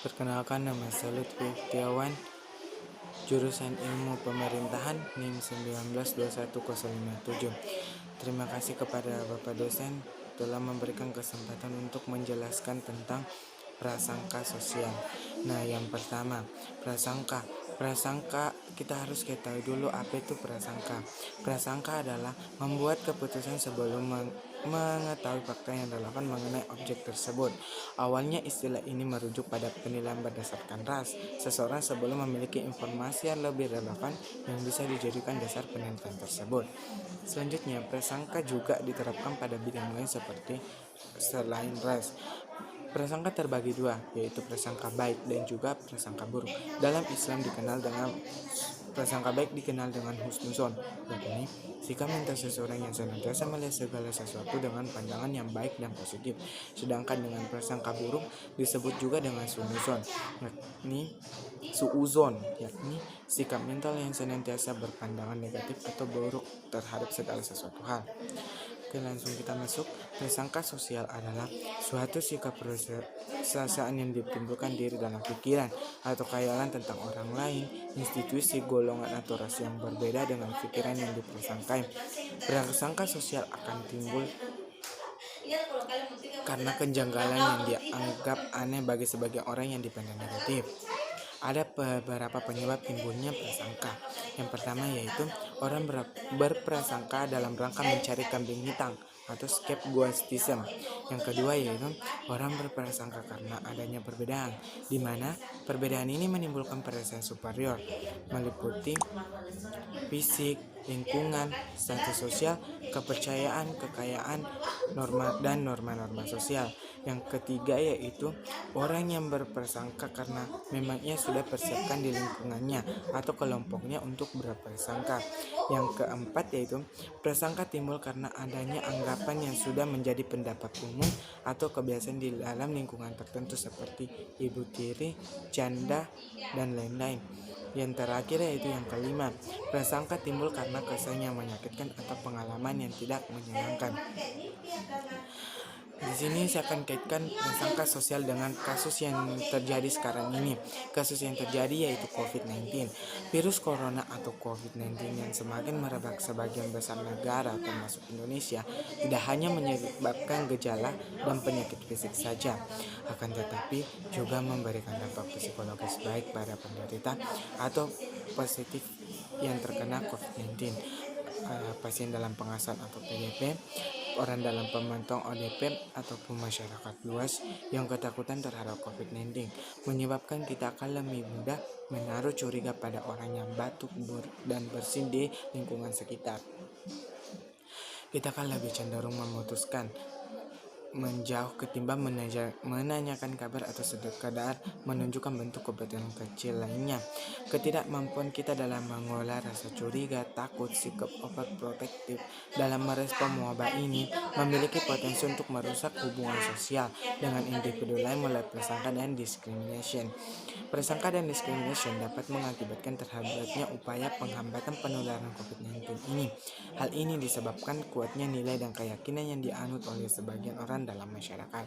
Perkenalkan, nama saya Lutfi Tiawan, jurusan Ilmu Pemerintahan NIM 1921-057. Terima kasih kepada Bapak dosen telah memberikan kesempatan untuk menjelaskan tentang prasangka sosial. Nah, yang pertama, prasangka. Prasangka kita harus ketahui dulu apa itu prasangka. Prasangka adalah membuat keputusan sebelum mengetahui fakta yang relevan mengenai objek tersebut. Awalnya istilah ini merujuk pada penilaian berdasarkan ras seseorang sebelum memiliki informasi yang lebih relevan yang bisa dijadikan dasar penelitian tersebut. Selanjutnya, prasangka juga diterapkan pada bidang lain seperti selain ras. Prasangka terbagi dua, yaitu prasangka baik dan juga prasangka buruk. Dalam Islam prasangka baik dikenal dengan husnuzon, yakni sikap mental seseorang yang senantiasa melihat segala sesuatu dengan pandangan yang baik dan positif. Sedangkan dengan prasangka buruk disebut juga dengan suuzon, yakni sikap mental yang senantiasa berpandangan negatif atau buruk terhadap segala sesuatu hal. Oke, langsung kita masuk. Prasangka sosial adalah suatu sikap perasaan yang ditimbulkan diri dalam pikiran atau khayalan tentang orang lain, institusi, golongan atau ras yang berbeda dengan pikiran yang diprasangkai. Prasangka sosial akan timbul karena kejanggalan yang dianggap aneh bagi sebagian orang yang dipandang negatif. Ada beberapa penyebab timbulnya prasangka. Yang pertama yaitu orang berprasangka dalam rangka mencari kambing hitam atau scapegoatism. Yang kedua yaitu orang berprasangka karena adanya perbedaan, di mana perbedaan ini menimbulkan perasaan superior, meliputi fisik, lingkungan, status sosial, kepercayaan, kekayaan, norma-norma sosial. Yang ketiga yaitu orang yang berprasangka karena memang ia sudah persiapkan di lingkungannya atau kelompoknya untuk berprasangka. Yang keempat yaitu prasangka timbul karena adanya anggapan yang sudah menjadi pendapat umum atau kebiasaan di dalam lingkungan tertentu seperti ibu tiri, janda, dan lain-lain. Yang terakhir yaitu yang kelima, prasangka timbul karena kesan yang menyakitkan atau pengalaman yang tidak menyenangkan. Di sini saya akan kaitkan prasangka sosial dengan kasus yang terjadi sekarang ini. Kasus yang terjadi yaitu COVID-19. Virus corona atau COVID-19 yang semakin merebak sebagian besar negara termasuk Indonesia tidak hanya menyebabkan gejala dan penyakit fisik saja, akan tetapi juga memberikan dampak psikologis baik pada penderita atau positif yang terkena COVID-19. Pasien dalam pengasuhan atau PDP, orang dalam pemantauan ODP, ataupun masyarakat luas yang ketakutan terhadap COVID-19, menyebabkan kita akan lebih mudah menaruh curiga pada orang yang batuk dan bersin di lingkungan sekitar. Kita akan lebih cenderung memutuskan menjauh ketimbang menanyakan kabar atau sekadar menunjukkan bentuk kebetulan kecil lainnya. Ketidakmampuan kita dalam mengolah rasa curiga, takut, sikap overprotective dalam merespon wabah ini memiliki potensi untuk merusak hubungan sosial dengan individu lain melalui prasangka dan diskriminasi. Prasangka dan diskriminasi dapat mengakibatkan terhambatnya upaya penghambatan penularan COVID-19 ini. Hal ini disebabkan kuatnya nilai dan keyakinan yang dianut oleh sebagian orang dalam masyarakat.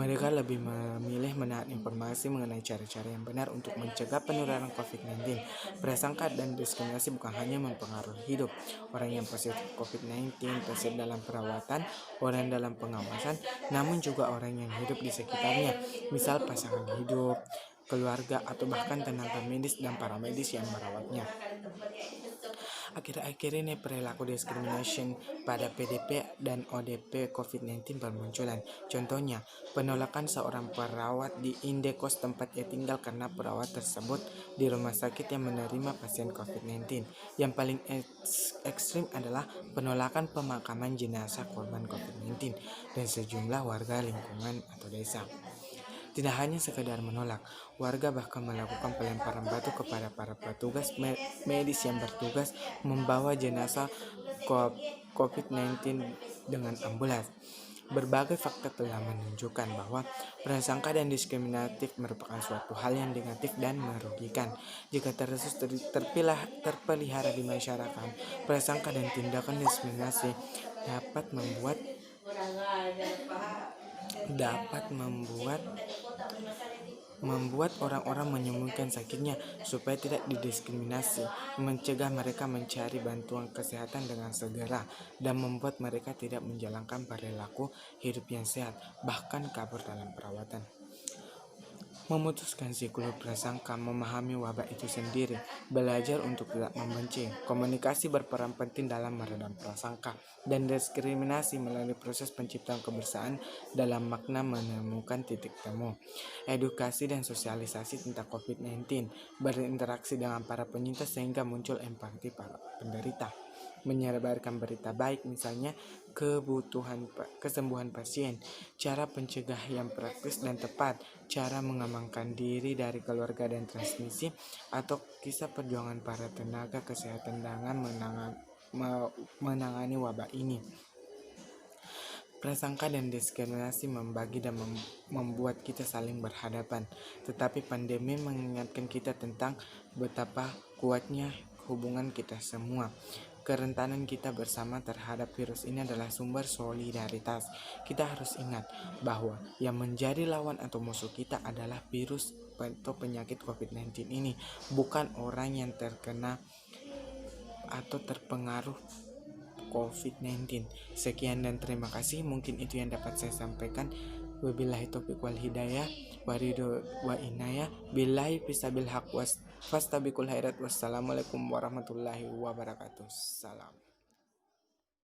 Mereka lebih memilih menahan informasi mengenai cara-cara yang benar untuk mencegah penularan COVID-19. Prasangka dan diskriminasi bukan hanya mempengaruhi hidup orang yang positif COVID-19, pasien dalam perawatan, orang dalam pengawasan, namun juga orang yang hidup di sekitarnya, misal pasangan hidup, keluarga, atau bahkan tenaga medis dan paramedis yang merawatnya. Akhir-akhir ini perilaku diskriminasi pada PDP dan ODP COVID-19 bermunculan. Contohnya, penolakan seorang perawat di indekos tempat ia tinggal karena perawat tersebut di rumah sakit yang menerima pasien COVID-19. Yang paling ekstrim adalah penolakan pemakaman jenazah korban COVID-19 dan sejumlah warga lingkungan atau desa. Tidak hanya sekedar menolak, warga bahkan melakukan pelemparan batu kepada para petugas medis yang bertugas membawa jenazah COVID-19 dengan ambulans. Berbagai fakta telah menunjukkan bahwa prasangka dan diskriminatif merupakan suatu hal yang negatif dan merugikan. Jika terus terpelihara di masyarakat, prasangka dan tindakan diskriminasi dapat membuat dapat membuat orang-orang menyembunyikan sakitnya supaya tidak didiskriminasi, mencegah mereka mencari bantuan kesehatan dengan segera, dan membuat mereka tidak menjalankan perilaku hidup yang sehat, bahkan kabur dalam perawatan. Memutuskan siklus prasangka, memahami wabah itu sendiri, belajar untuk tidak membenci. Komunikasi berperan penting dalam meredam prasangka dan diskriminasi melalui proses penciptaan kebersamaan dalam makna menemukan titik temu. Edukasi dan sosialisasi tentang COVID-19, berinteraksi dengan para penyintas sehingga muncul empati para penderita. Menyebarkan berita baik, misalnya kesembuhan pasien, cara pencegah yang praktis dan tepat, cara mengamankan diri dari keluarga dan transmisi, atau kisah perjuangan para tenaga kesehatan dengan menangani wabah ini. Prasangka dan diskriminasi membagi dan membuat kita saling berhadapan, tetapi pandemi mengingatkan kita tentang betapa kuatnya hubungan kita semua. Kerentanan kita bersama terhadap virus ini adalah sumber solidaritas. Kita harus ingat bahwa yang menjadi lawan atau musuh kita adalah virus atau penyakit COVID-19 ini, bukan orang yang terkena atau terpengaruh COVID-19. Sekian dan terima kasih. Mungkin itu yang dapat saya sampaikan. Wabillahi taufiq wal hidayah, waridho wa inayah, billahi fisabil haq was fastabiqul khairat. Wassalamualaikum warahmatullahi wabarakatuh. Salam.